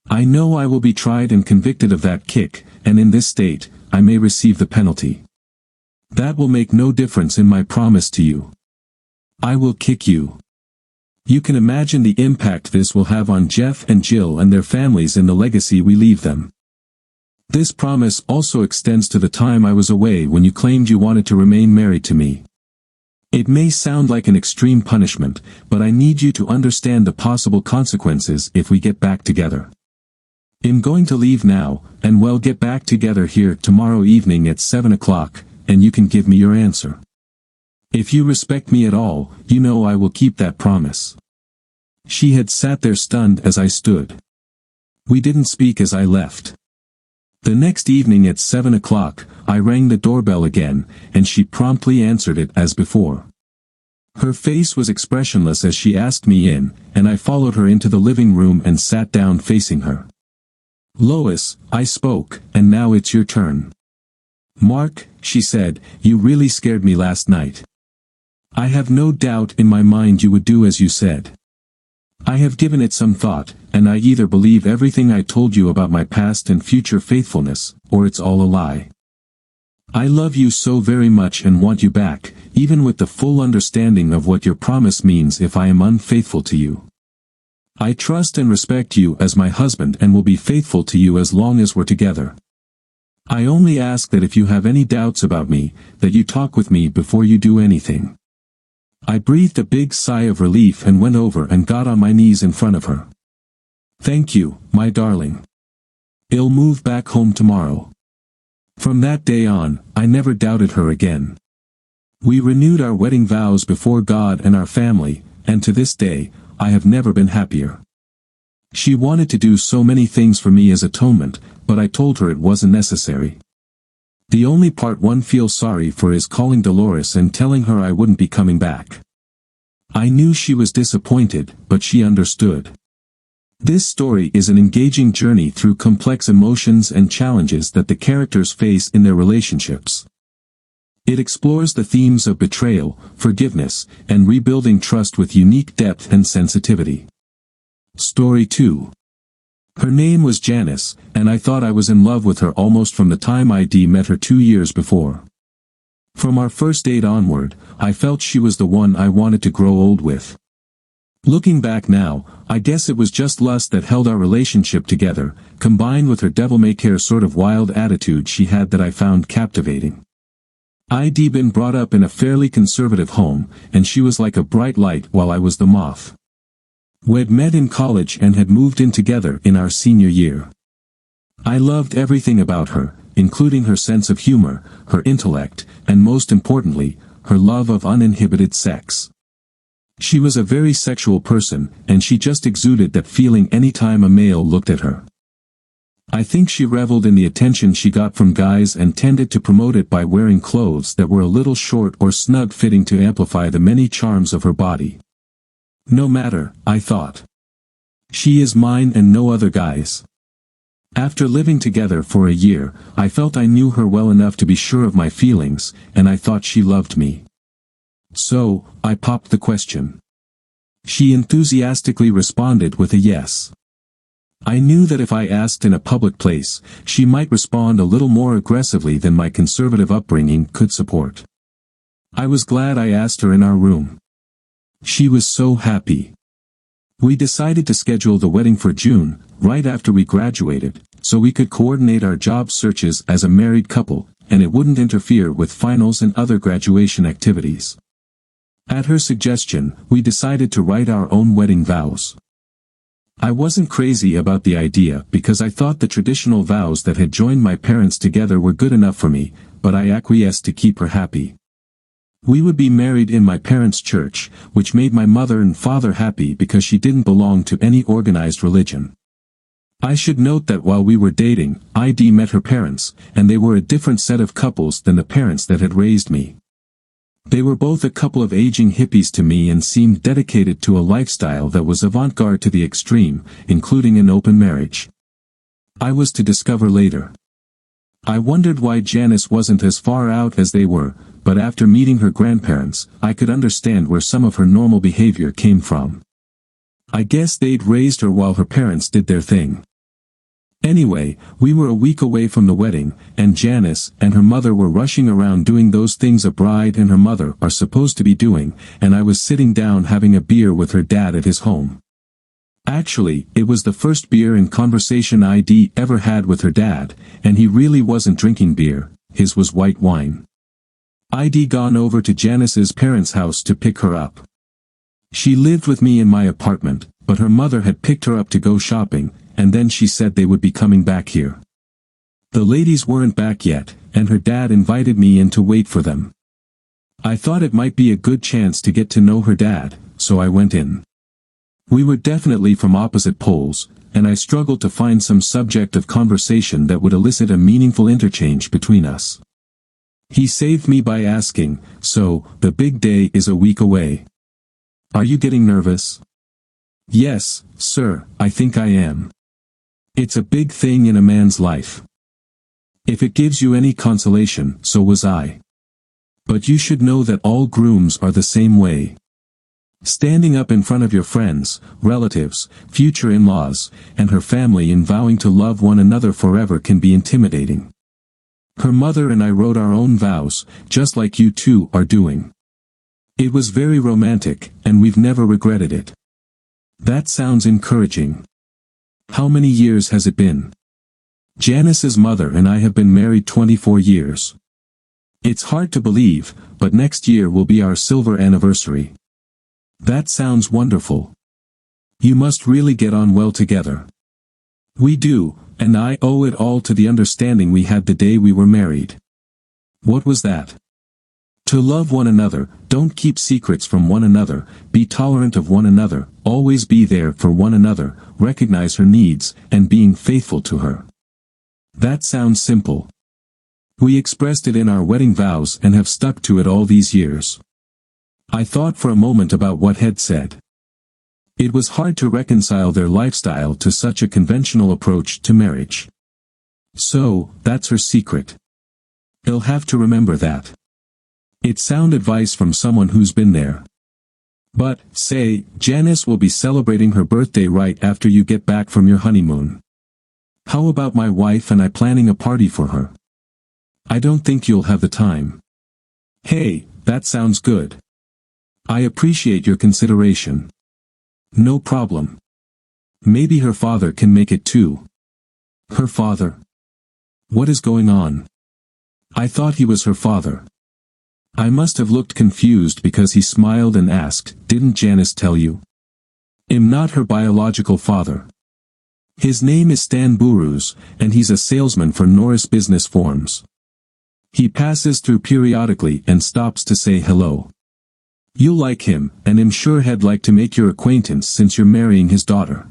I know I will be tried and convicted of that kick, and in this state, I may receive the penalty. That will make no difference in my promise to you. I will kick you. You can imagine the impact this will have on Jeff and Jill and their families and the legacy we leave them. This promise also extends to the time I was away when you claimed you wanted to remain married to me. It may sound like an extreme punishment, but I need you to understand the possible consequences if we get back together. I'm going to leave now, and we'll get back together here tomorrow evening at 7 o'clock, and you can give me your answer. If you respect me at all, you know I will keep that promise. She had sat there stunned as I stood. We didn't speak as I left. The next evening at 7 o'clock, I rang the doorbell again, and she promptly answered it as before. Her face was expressionless as she asked me in, and I followed her into the living room and sat down facing her. Lois, I spoke, and now it's your turn. Mark, she said, you really scared me last night. I have no doubt in my mind you would do as you said. I have given it some thought, and I either believe everything I told you about my past and future faithfulness, or it's all a lie. I love you so very much and want you back, even with the full understanding of what your promise means if I am unfaithful to you. I trust and respect you as my husband and will be faithful to you as long as we're together. I only ask that if you have any doubts about me, that you talk with me before you do anything. I breathed a big sigh of relief and went over and got on my knees in front of her. Thank you, my darling. I'll move back home tomorrow. From that day on, I never doubted her again. We renewed our wedding vows before God and our family, and to this day, I have never been happier. She wanted to do so many things for me as atonement, but I told her it wasn't necessary. The only part one feels sorry for is calling Dolores and telling her I wouldn't be coming back. I knew she was disappointed, but she understood. This story is an engaging journey through complex emotions and challenges that the characters face in their relationships. It explores the themes of betrayal, forgiveness, and rebuilding trust with unique depth and sensitivity. Story 2. Her name was Janice, and I thought I was in love with her almost from the time I'd met her 2 years before. From our first date onward, I felt she was the one I wanted to grow old with. Looking back now, I guess it was just lust that held our relationship together, combined with her devil-may-care sort of wild attitude she had that I found captivating. I'd been brought up in a fairly conservative home, and she was like a bright light while I was the moth. We'd met in college and had moved in together in our senior year. I loved everything about her, including her sense of humor, her intellect, and most importantly, her love of uninhibited sex. She was a very sexual person, and she just exuded that feeling anytime a male looked at her. I think she reveled in the attention she got from guys and tended to promote it by wearing clothes that were a little short or snug-fitting to amplify the many charms of her body. No matter, I thought. She is mine and no other guy's. After living together for a year, I felt I knew her well enough to be sure of my feelings, and I thought she loved me. So, I popped the question. She enthusiastically responded with a yes. I knew that if I asked in a public place, she might respond a little more aggressively than my conservative upbringing could support. I was glad I asked her in our room. She was so happy. We decided to schedule the wedding for June, right after we graduated, so we could coordinate our job searches as a married couple, and it wouldn't interfere with finals and other graduation activities. At her suggestion, we decided to write our own wedding vows. I wasn't crazy about the idea because I thought the traditional vows that had joined my parents together were good enough for me, but I acquiesced to keep her happy. We would be married in my parents' church, which made my mother and father happy because she didn't belong to any organized religion. I should note that while we were dating, I'd met her parents, and they were a different set of couples than the parents that had raised me. They were both a couple of aging hippies to me and seemed dedicated to a lifestyle that was avant-garde to the extreme, including an open marriage. I was to discover later. I wondered why Janice wasn't as far out as they were, but after meeting her grandparents, I could understand where some of her normal behavior came from. I guess they'd raised her while her parents did their thing. Anyway, we were a week away from the wedding, and Janice and her mother were rushing around doing those things a bride and her mother are supposed to be doing, and I was sitting down having a beer with her dad at his home. Actually, it was the first beer and conversation I'd ever had with her dad, and he really wasn't drinking beer, his was white wine. I'd gone over to Janice's parents' house to pick her up. She lived with me in my apartment, but her mother had picked her up to go shopping, and then she said they would be coming back here. The ladies weren't back yet, and her dad invited me in to wait for them. I thought it might be a good chance to get to know her dad, so I went in. We were definitely from opposite poles, and I struggled to find some subject of conversation that would elicit a meaningful interchange between us. He saved me by asking, "So, the big day is a week away. Are you getting nervous?" "Yes, sir, I think I am. It's a big thing in a man's life. If it gives you any consolation, so was I. But you should know that all grooms are the same way. Standing up in front of your friends, relatives, future in-laws, and her family in vowing to love one another forever can be intimidating. Her mother and I wrote our own vows, just like you two are doing. It was very romantic, and we've never regretted it." "That sounds encouraging. How many years has it been?" "Janice's mother and I have been married 24 years. It's hard to believe, but next year will be our silver anniversary." "That sounds wonderful. You must really get on well together." "We do, and I owe it all to the understanding we had the day we were married." "What was that?" "To love one another, don't keep secrets from one another, be tolerant of one another, always be there for one another, recognize her needs, and being faithful to her." That sounds simple. We expressed it in our wedding vows and have stuck to it all these years. I thought for a moment about what Head said. It was hard to reconcile their lifestyle to such a conventional approach to marriage. So, that's her secret. He'll have to remember that. It's sound advice from someone who's been there. But, say, Janice will be celebrating her birthday right after you get back from your honeymoon. How about my wife and I planning a party for her? I don't think you'll have the time. Hey, that sounds good. I appreciate your consideration. No problem. Maybe her father can make it too. Her father? What is going on? I thought he was her father. I must have looked confused because he smiled and asked, "Didn't Janice tell you? I'm not her biological father. His name is Stan Burrows, and he's a salesman for Norris Business Forms. He passes through periodically and stops to say hello. You'll like him, and I'm sure he'd like to make your acquaintance since you're marrying his daughter."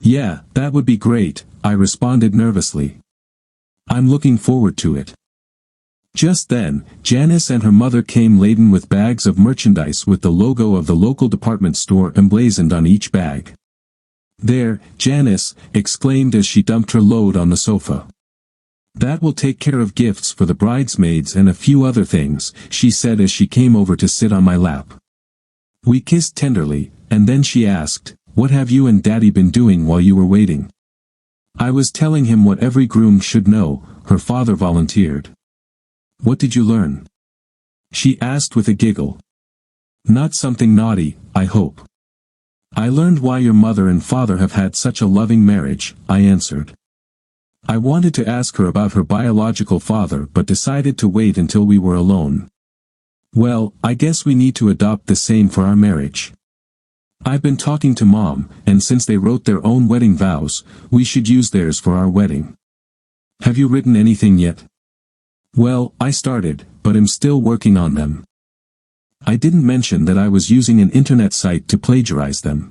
"Yeah, that would be great," I responded nervously. "I'm looking forward to it." Just then, Janice and her mother came laden with bags of merchandise with the logo of the local department store emblazoned on each bag. "There, Janice," exclaimed as she dumped her load on the sofa. "That will take care of gifts for the bridesmaids and a few other things," she said as she came over to sit on my lap. We kissed tenderly, and then she asked, "What have you and Daddy been doing while you were waiting?" I was telling him what every groom should know, her father volunteered. "What did you learn?" she asked with a giggle. "Not something naughty, I hope." "I learned why your mother and father have had such a loving marriage," I answered. I wanted to ask her about her biological father but decided to wait until we were alone. "Well, I guess we need to adopt the same for our marriage. I've been talking to Mom, and since they wrote their own wedding vows, we should use theirs for our wedding." "Have you written anything yet?" "Well, I started, but I'm still working on them. I didn't mention that I was using an internet site to plagiarize them.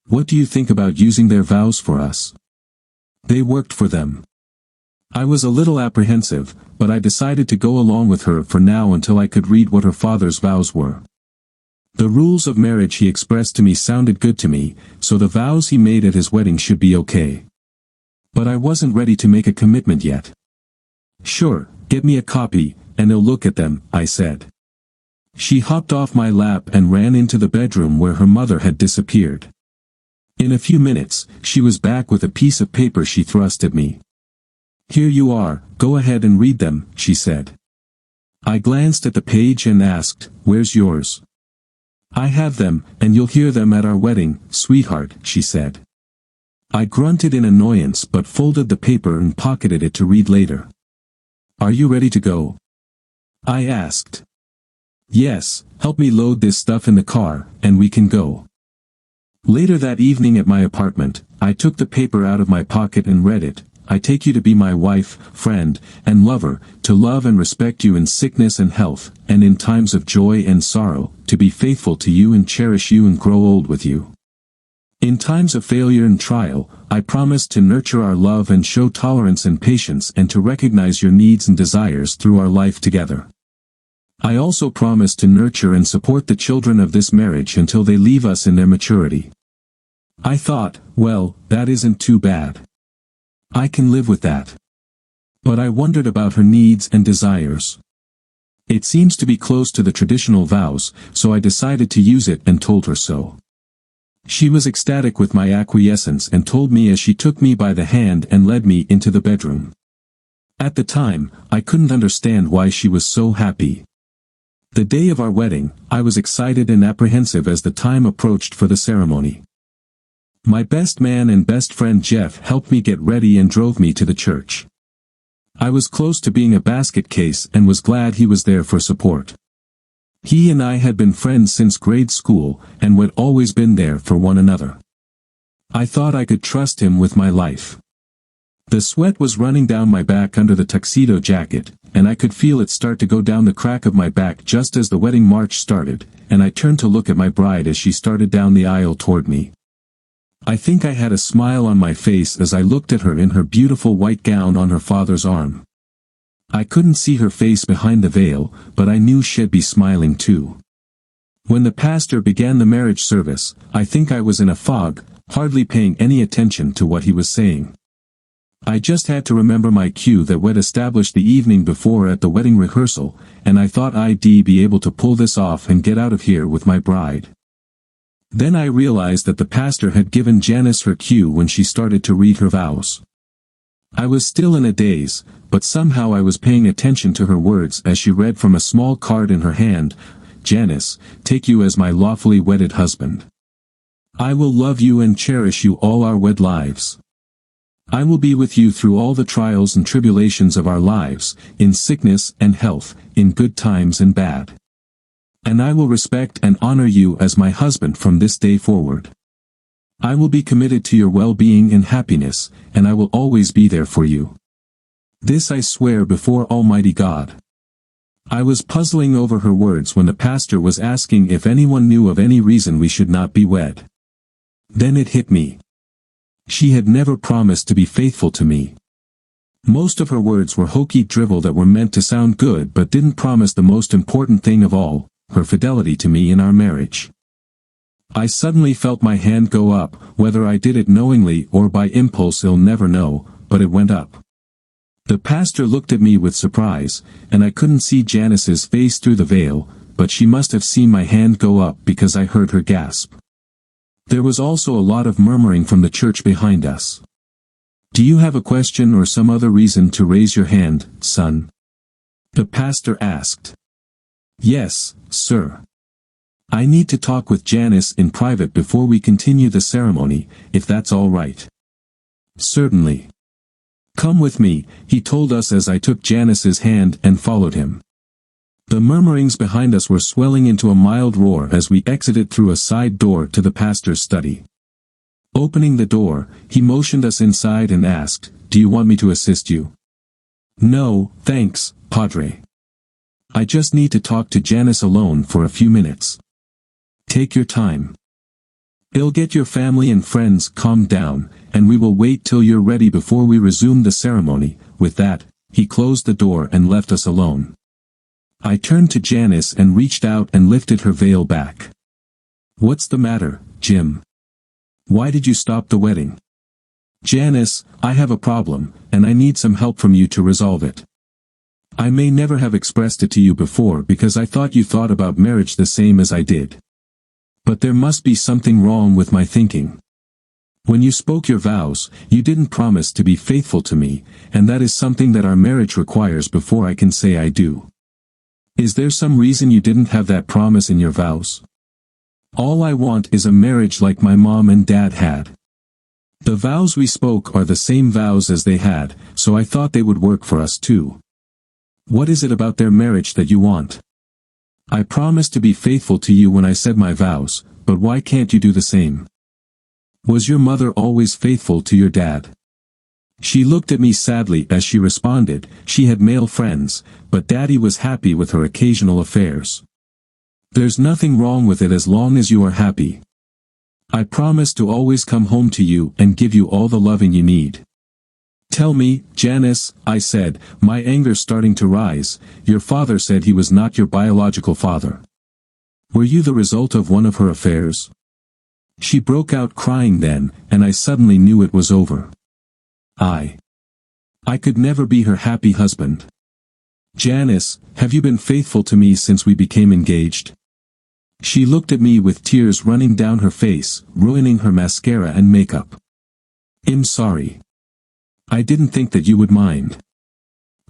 What do you think about using their vows for us?" They worked for them. I was a little apprehensive, but I decided to go along with her for now until I could read what her father's vows were. The rules of marriage he expressed to me sounded good to me, so the vows he made at his wedding should be okay. But I wasn't ready to make a commitment yet. "Sure, get me a copy, and I'll look at them," I said. She hopped off my lap and ran into the bedroom where her mother had disappeared. In a few minutes, she was back with a piece of paper she thrust at me. "Here you are, go ahead and read them," she said. I glanced at the page and asked, "Where's yours?" "I have them, and you'll hear them at our wedding, sweetheart," she said. I grunted in annoyance but folded the paper and pocketed it to read later. "Are you ready to go?" I asked. "Yes, help me load this stuff in the car, and we can go." Later that evening at my apartment, I took the paper out of my pocket and read it. "I take you to be my wife, friend, and lover, to love and respect you in sickness and health, and in times of joy and sorrow, to be faithful to you and cherish you and grow old with you. In times of failure and trial, I promise to nurture our love and show tolerance and patience and to recognize your needs and desires through our life together. I also promise to nurture and support the children of this marriage until they leave us in their maturity." I thought, well, that isn't too bad. I can live with that. But I wondered about her needs and desires. It seems to be close to the traditional vows, so I decided to use it and told her so. She was ecstatic with my acquiescence and told me as she took me by the hand and led me into the bedroom. At the time, I couldn't understand why she was so happy. The day of our wedding, I was excited and apprehensive as the time approached for the ceremony. My best man and best friend Jeff helped me get ready and drove me to the church. I was close to being a basket case and was glad he was there for support. He and I had been friends since grade school and had always been there for one another. I thought I could trust him with my life. The sweat was running down my back under the tuxedo jacket, and I could feel it start to go down the crack of my back just as the wedding march started, and I turned to look at my bride as she started down the aisle toward me. I think I had a smile on my face as I looked at her in her beautiful white gown on her father's arm. I couldn't see her face behind the veil, but I knew she'd be smiling too. When the pastor began the marriage service, I think I was in a fog, hardly paying any attention to what he was saying. I just had to remember my cue that we'd established the evening before at the wedding rehearsal, and I thought I'd be able to pull this off and get out of here with my bride. Then I realized that the pastor had given Janice her cue when she started to read her vows. I was still in a daze, but somehow I was paying attention to her words as she read from a small card in her hand, "Janice, take you as my lawfully wedded husband. I will love you and cherish you all our wed lives. I will be with you through all the trials and tribulations of our lives, in sickness and health, in good times and bad. And I will respect and honor you as my husband from this day forward. I will be committed to your well-being and happiness, and I will always be there for you. This I swear before Almighty God." I was puzzling over her words when the pastor was asking if anyone knew of any reason we should not be wed. Then it hit me. She had never promised to be faithful to me. Most of her words were hokey drivel that were meant to sound good but didn't promise the most important thing of all, her fidelity to me in our marriage. I suddenly felt my hand go up, whether I did it knowingly or by impulse I'll never know, but it went up. The pastor looked at me with surprise, and I couldn't see Janice's face through the veil, but she must have seen my hand go up because I heard her gasp. There was also a lot of murmuring from the church behind us. "Do you have a question or some other reason to raise your hand, son?" the pastor asked. "Yes, sir. I need to talk with Janice in private before we continue the ceremony, if that's all right." "Certainly. Come with me," he told us as I took Janice's hand and followed him. The murmurings behind us were swelling into a mild roar as we exited through a side door to the pastor's study. Opening the door, he motioned us inside and asked, "Do you want me to assist you?" "No, thanks, Padre. I just need to talk to Janice alone for a few minutes." "Take your time. It'll get your family and friends calmed down, and we will wait till you're ready before we resume the ceremony." With that, he closed the door and left us alone. I turned to Janice and reached out and lifted her veil back. "What's the matter, Jim? Why did you stop the wedding?" "Janice, I have a problem, and I need some help from you to resolve it. I may never have expressed it to you before because I thought you thought about marriage the same as I did. But there must be something wrong with my thinking. When you spoke your vows, you didn't promise to be faithful to me, and that is something that our marriage requires before I can say I do. Is there some reason you didn't have that promise in your vows? All I want is a marriage like my mom and dad had. The vows we spoke are the same vows as they had, so I thought they would work for us too. What is it about their marriage that you want? I promised to be faithful to you when I said my vows, but why can't you do the same? Was your mother always faithful to your dad?" She looked at me sadly as she responded, "She had male friends, but Daddy was happy with her occasional affairs. There's nothing wrong with it as long as you are happy. I promise to always come home to you and give you all the loving you need." "Tell me, Janice," I said, my anger starting to rise, "your father said he was not your biological father. Were you the result of one of her affairs?" She broke out crying then, and I suddenly knew it was over. I could never be her happy husband. "Janice, have you been faithful to me since we became engaged?" She looked at me with tears running down her face, ruining her mascara and makeup. "I'm sorry. I didn't think that you would mind."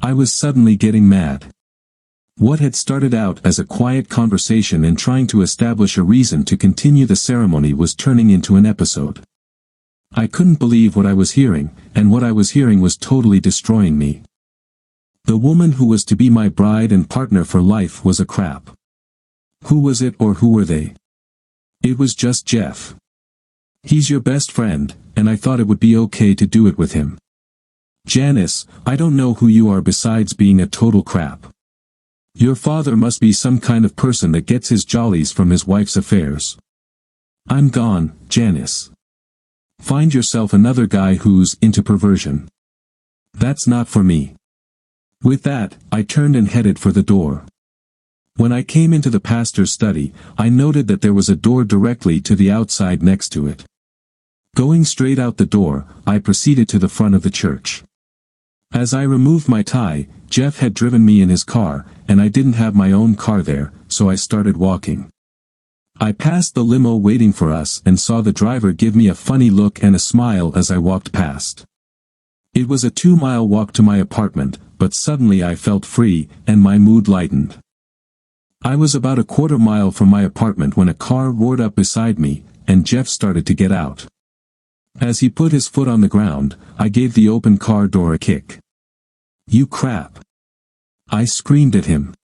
I was suddenly getting mad. What had started out as a quiet conversation and trying to establish a reason to continue the ceremony was turning into an episode. I couldn't believe what I was hearing, and what I was hearing was totally destroying me. The woman who was to be my bride and partner for life was a crap. Who was it or who were they? It was just Jeff. He's your best friend, and I thought it would be okay to do it with him. Janice, I don't know who you are besides being a total crap. Your father must be some kind of person that gets his jollies from his wife's affairs. I'm gone, Janice. Find yourself another guy who's into perversion. That's not for me. With that, I turned and headed for the door. When I came into the pastor's study, I noted that there was a door directly to the outside next to it. Going straight out the door, I proceeded to the front of the church. As I removed my tie, Jeff had driven me in his car, and I didn't have my own car there, so I started walking. I passed the limo waiting for us and saw the driver give me a funny look and a smile as I walked past. It was a 2-mile walk to my apartment, but suddenly I felt free, and my mood lightened. I was about a quarter mile from my apartment when a car roared up beside me, and Jeff started to get out. As he put his foot on the ground, I gave the open car door a kick. "You crap!" I screamed at him.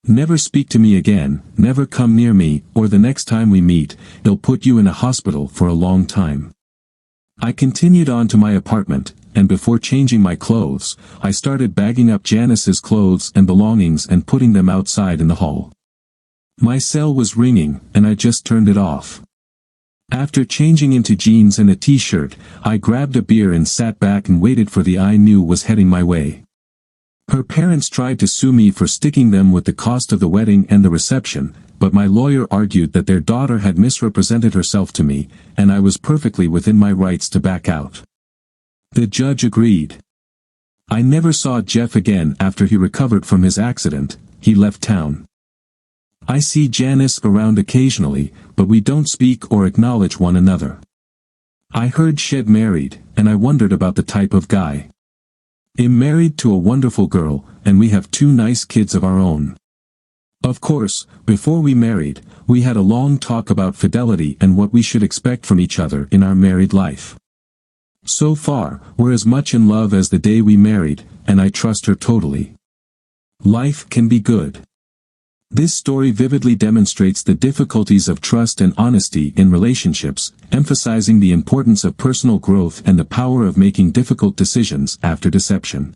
"Never speak to me again, never come near me, or the next time we meet, they'll put you in a hospital for a long time." I continued on to my apartment, and before changing my clothes, I started bagging up Janice's clothes and belongings and putting them outside in the hall. My cell was ringing, and I just turned it off. After changing into jeans and a t-shirt, I grabbed a beer and sat back and waited for the I knew was heading my way. Her parents tried to sue me for sticking them with the cost of the wedding and the reception, but my lawyer argued that their daughter had misrepresented herself to me, and I was perfectly within my rights to back out. The judge agreed. I never saw Jeff again after he recovered from his accident. He left town. I see Janice around occasionally, but we don't speak or acknowledge one another. I heard Shed married, and I wondered about the type of guy. I'm married to a wonderful girl, and we have 2 nice kids of our own. Of course, before we married, we had a long talk about fidelity and what we should expect from each other in our married life. So far, we're as much in love as the day we married, and I trust her totally. Life can be good. This story vividly demonstrates the difficulties of trust and honesty in relationships, emphasizing the importance of personal growth and the power of making difficult decisions after deception.